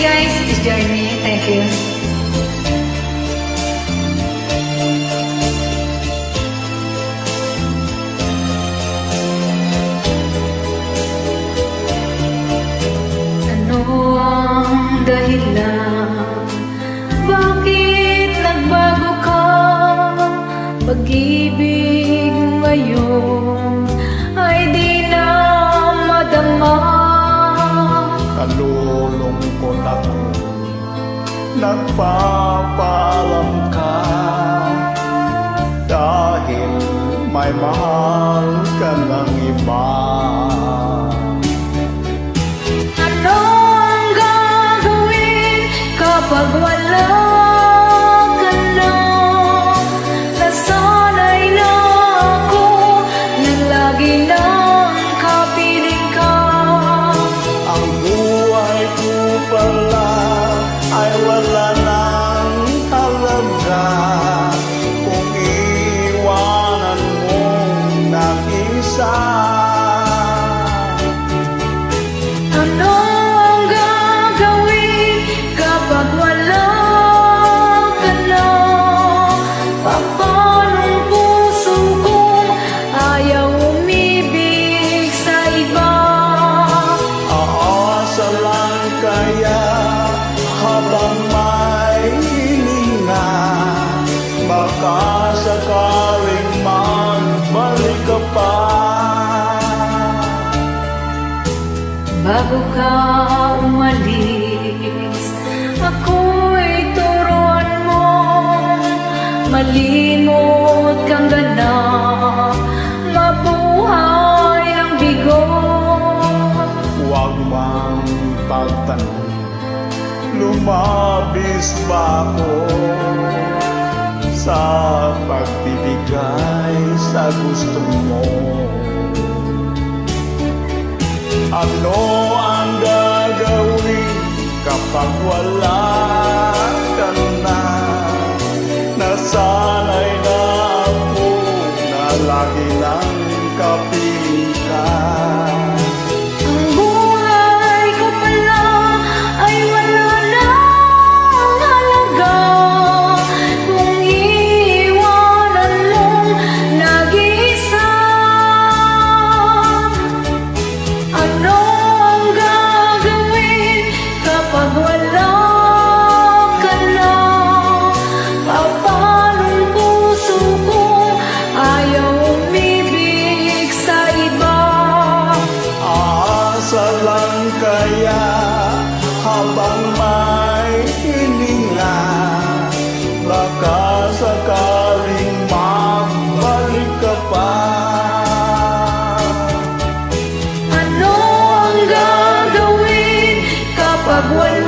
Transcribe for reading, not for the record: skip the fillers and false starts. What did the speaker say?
guys, please join me. Thank you. Ano ang dahilan? Bakit nagbago ka? Pag-ibig ngayon ay di na madama. Kalulungkot ako, nagpapaalam ka, dahil may mahal ka ng iba. Ano ang gagawin kapag wala ka na? Nasanay na ako nang lagi nang kapiling ka. Ang buhay ko pala ay wala nang halaga kung iwanan mong nag-isa. Ano ang gagawin kapag wala ka na? Papanong puso kong ayaw umibig sa iba? Aasa lang kaya habang may hininga, baka sakaling magbalik ka pa. Bago ka umalis, ako'y turuan mo, malimot kang ganap, mabuhay ng bigo. Huwag mang pagtanong, lumabis ba ako sa pagbibigay sa gusto mo? Ano ang gagawin kapag wala ka na? Nasanay na ako na lagi lang kapiling ka. Ang buhay ko pala ay wala nang halaga kung iiwanan mong nag-iisa. Ano ang gagawin kapag wala ka na? Papanong puso kong ayaw umibig sa iba? Aasa lang kaya habang may hininga, baka sakaling magbalik ka pa. Ano ang gagawin kapag wala